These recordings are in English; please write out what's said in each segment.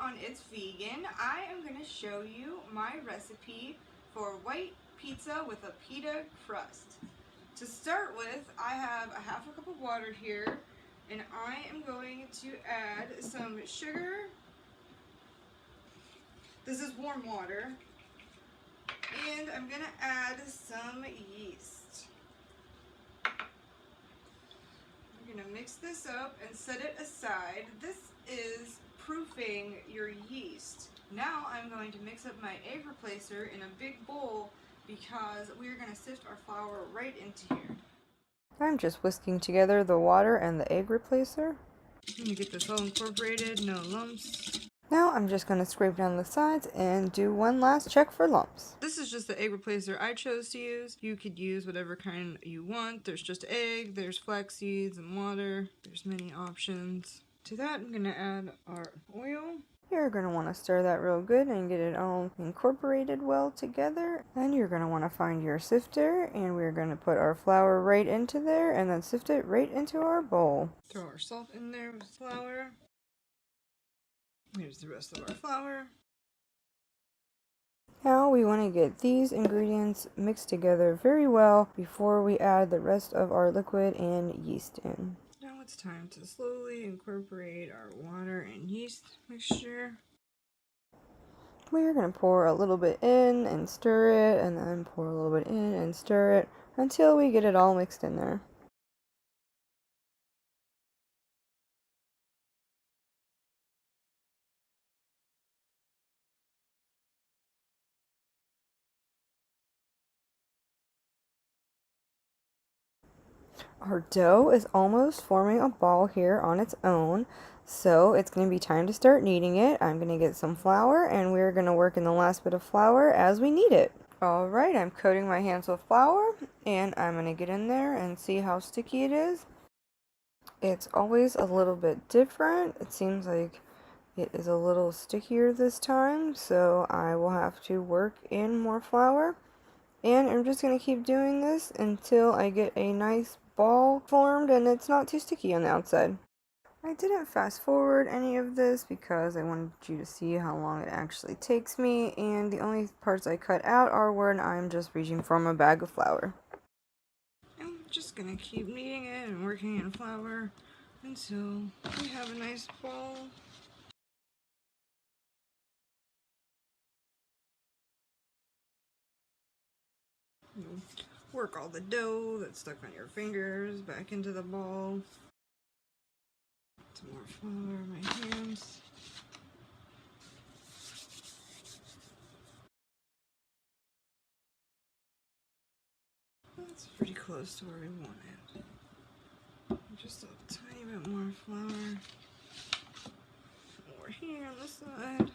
on It's Vegan, I am going to show you my recipe for white pizza with a pita crust. To start with, I have a half a cup of water here, and I am going to add some sugar. This is warm water. And I'm going to add some yeast. I'm going to mix this up and set it aside. This is proofing your yeast. Now I'm going to mix up my egg replacer in a big bowl because we're going to sift our flour right into here. I'm just whisking together the water and the egg replacer. You get this all incorporated, no lumps. Now I'm just going to scrape down the sides and do one last check for lumps. This is just the egg replacer I chose to use. You could use whatever kind you want. There's just egg, there's flax seeds and water. There's many options. To that I'm going to add our oil. You're going to want to stir that real good and get it all incorporated well together. Then you're going to want to find your sifter, and we're going to put our flour right into there and then sift it right into our bowl. Throw our salt in there with flour. Here's the rest of our flour. Now we want to get these ingredients mixed together very well before we add the rest of our liquid and yeast in. Now it's time to slowly incorporate our water and yeast mixture. We're going to pour a little bit in and stir it, and then pour a little bit in and stir it until we get it all mixed in there. Our dough is almost forming a ball here on its own, so it's going to be time to start kneading it. I'm going to get some flour, and we're going to work in the last bit of flour as we knead it. Alright, I'm coating my hands with flour, and I'm going to get in there and see how sticky it is. It's always a little bit different. It seems like it is a little stickier this time, so I will have to work in more flour. And I'm just going to keep doing this until I get a nice ball formed and it's not too sticky on the outside. I didn't fast forward any of this because I wanted you to see how long it actually takes me, and the only parts I cut out are when I'm just reaching from a bag of flour. I'm just going to keep kneading it and working in flour until we have a nice ball. Work all the dough that's stuck on your fingers back into the ball. Some more flour in my hands. That's pretty close to where we want it. Just a tiny bit more flour. More here on this side.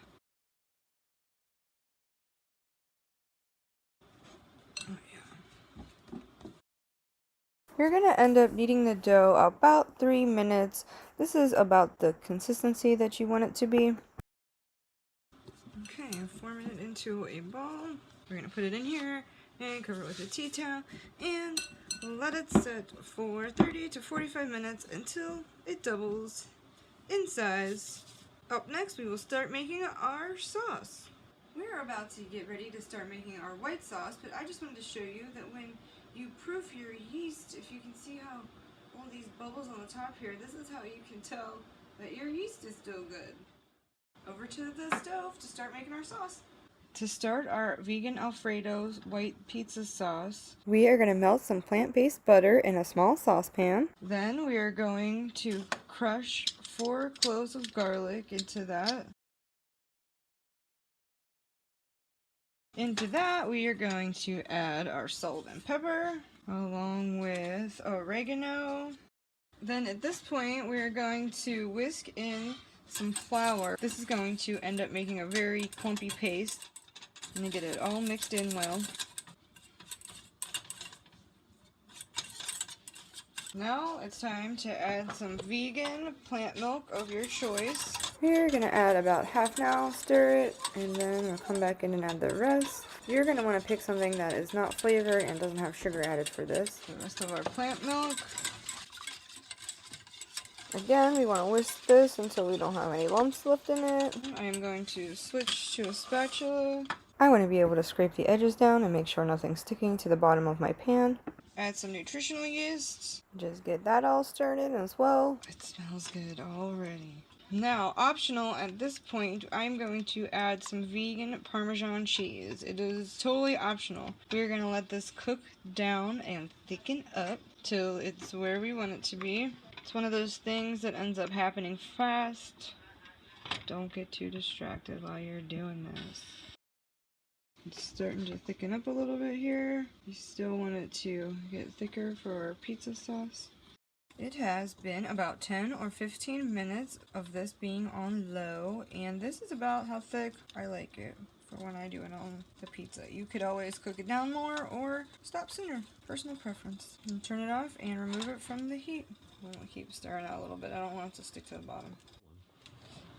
You're going to end up kneading the dough about 3 minutes. This is about the consistency that you want it to be. Okay, I'm forming it into a ball. We're going to put it in here and cover it with a tea towel and let it set for 30 to 45 minutes until it doubles in size. Up next, we will start making our sauce. We're about to get ready to start making our white sauce, but I just wanted to show you that when you proof your yeast, if you can see how all these bubbles on the top here, this is how you can tell that your yeast is still good. Over to the stove to start making our sauce. To start our vegan Alfredo's white pizza sauce, we are going to melt some plant-based butter in a small saucepan. Then we are going to crush 4 cloves of garlic into that. Into that, we are going to add our salt and pepper, along with oregano. Then at this point, we are going to whisk in some flour. This is going to end up making a very clumpy paste. I'm going to get it all mixed in well. Now it's time to add some vegan plant milk of your choice. We're going to add about half now, stir it, and then we'll come back in and add the rest. You're going to want to pick something that is not flavored and doesn't have sugar added for this. The rest of our plant milk. Again, we want to whisk this until we don't have any lumps left in it. I am going to switch to a spatula. I want to be able to scrape the edges down and make sure nothing's sticking to the bottom of my pan. Add some nutritional yeast. Just get that all started as well. It smells good already. Now, optional at this point, I'm going to add some vegan Parmesan cheese. It is totally optional. We're going to let this cook down and thicken up till it's where we want it to be. It's one of those things that ends up happening fast. Don't get too distracted while you're doing this. It's starting to thicken up a little bit here. You still want it to get thicker for our pizza sauce. It has been about 10 or 15 minutes of this being on low, and this is about how thick I like it for when I do it on the pizza. You could always cook it down more or stop sooner. Personal preference. And turn it off and remove it from the heat. I'm going to keep stirring out a little bit. I don't want it to stick to the bottom.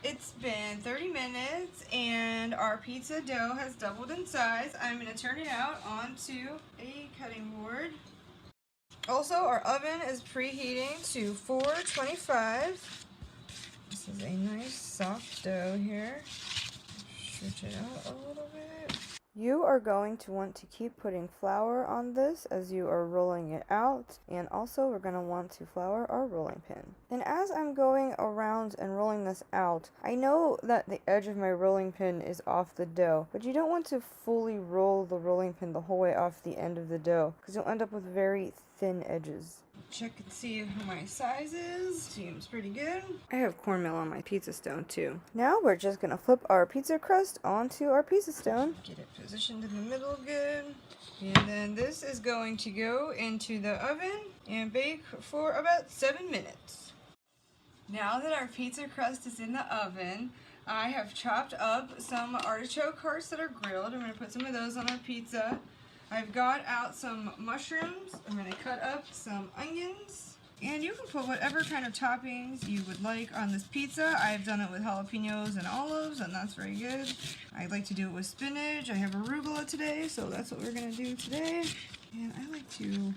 It's been 30 minutes and our pizza dough has doubled in size. I'm going to turn it out onto a cutting board. Also, our oven is preheating to 425. This is a nice soft dough here. Stretch it out a little bit. You are going to want to keep putting flour on this as you are rolling it out, and also we're going to want to flour our rolling pin. And as I'm going around and rolling this out, I know that the edge of my rolling pin is off the dough, but you don't want to fully roll the rolling pin the whole way off the end of the dough because you'll end up with very thin edges. Check and see how my size is. Seems pretty good. I have cornmeal on my pizza stone too. Now we're just gonna flip our pizza crust onto our pizza stone. Get it positioned in the middle good. And then this is going to go into the oven and bake for about 7 minutes. Now that our pizza crust is in the oven, I have chopped up some artichoke hearts that are grilled. I'm going to put some of those on our pizza. I've got out some mushrooms. I'm going to cut up some onions. And you can put whatever kind of toppings you would like on this pizza. I've done it with jalapenos and olives, and that's very good. I like to do it with spinach. I have arugula today, so that's what we're going to do today. And I like to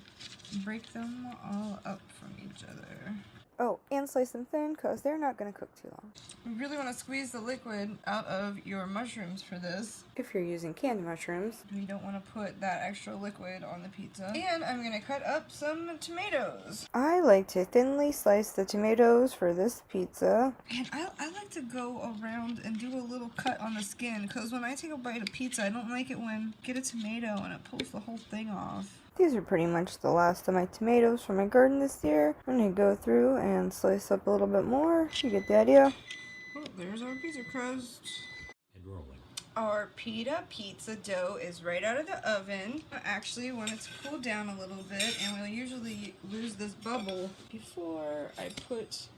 break them all up from each other. Oh, and slice them thin because they're not going to cook too long. You really want to squeeze the liquid out of your mushrooms for this. If you're using canned mushrooms. We don't want to put that extra liquid on the pizza. And I'm going to cut up some tomatoes. I like to thinly slice the tomatoes for this pizza. And I like to go around and do a little cut on the skin because when I take a bite of pizza, I don't like it when I get a tomato and it pulls the whole thing off. These are pretty much the last of my tomatoes from my garden this year. I'm going to go through and slice up a little bit more. You get the idea. Oh, there's our pizza crust. And rolling. Our pita pizza dough is right out of the oven. Actually, when it's cooled down a little bit, and we'll usually lose this bubble before I put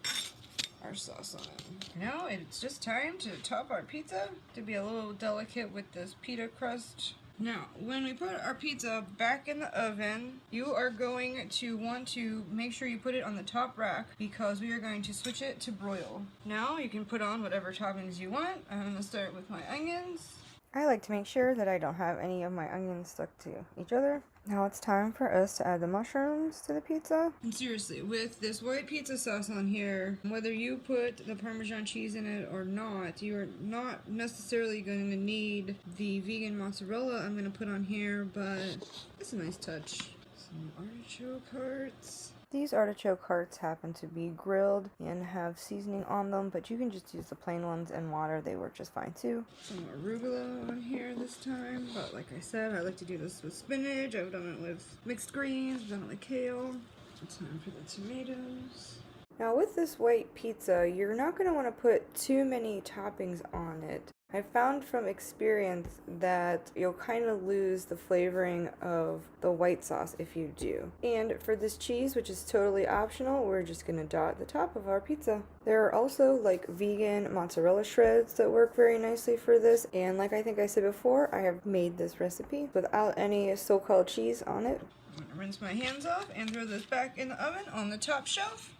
our sauce on it. Now it's just time to top our pizza to be a little delicate with this pita crust. Now, when we put our pizza back in the oven, you are going to want to make sure you put it on the top rack because we are going to switch it to broil. Now, you can put on whatever toppings you want. I'm going to start with my onions. I like to make sure that I don't have any of my onions stuck to each other. Now it's time for us to add the mushrooms to the pizza. And seriously, with this white pizza sauce on here, whether you put the Parmesan cheese in it or not, you are not necessarily going to need the vegan mozzarella I'm going to put on here, but it's a nice touch. Some artichoke hearts. These artichoke hearts happen to be grilled and have seasoning on them, but you can just use the plain ones and water. They work just fine too. Some arugula on here this time, but like I said, I like to do this with spinach. I've done it with mixed greens, I've done it with kale. It's time for the tomatoes. Now with this white pizza, you're not going to want to put too many toppings on it. I found from experience that you'll kind of lose the flavoring of the white sauce if you do. And for this cheese, which is totally optional, we're just going to dot the top of our pizza. There are also like vegan mozzarella shreds that work very nicely for this. And like I think I said before, I have made this recipe without any so-called cheese on it. I'm going to rinse my hands off and throw this back in the oven on the top shelf.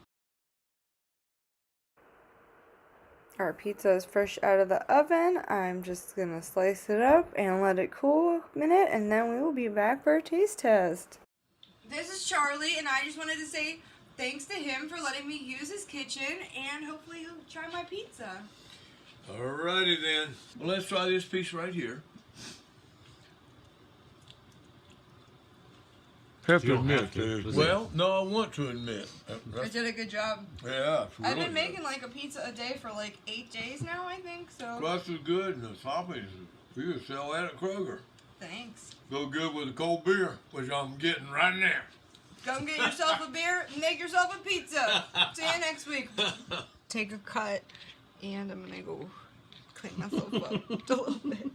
Our pizza is fresh out of the oven. I'm just going to slice it up and let it cool a minute, and then we will be back for a taste test. This is Charlie, and I just wanted to say thanks to him for letting me use his kitchen, and hopefully he'll try my pizza. Alrighty then. Well, let's try this piece right here. Have to admit, Well, no, I want to admit. I did a good job. Yeah, it's really I've been good. making like a pizza a day for like 8 days now, I think, so. Crust is good and the toppings, you can sell that at Kroger. Thanks. Go good with a cold beer, which I'm getting right now. Go and get yourself a beer, make yourself a pizza. See you next week. Take a cut, and I'm gonna go clean myself up a little bit.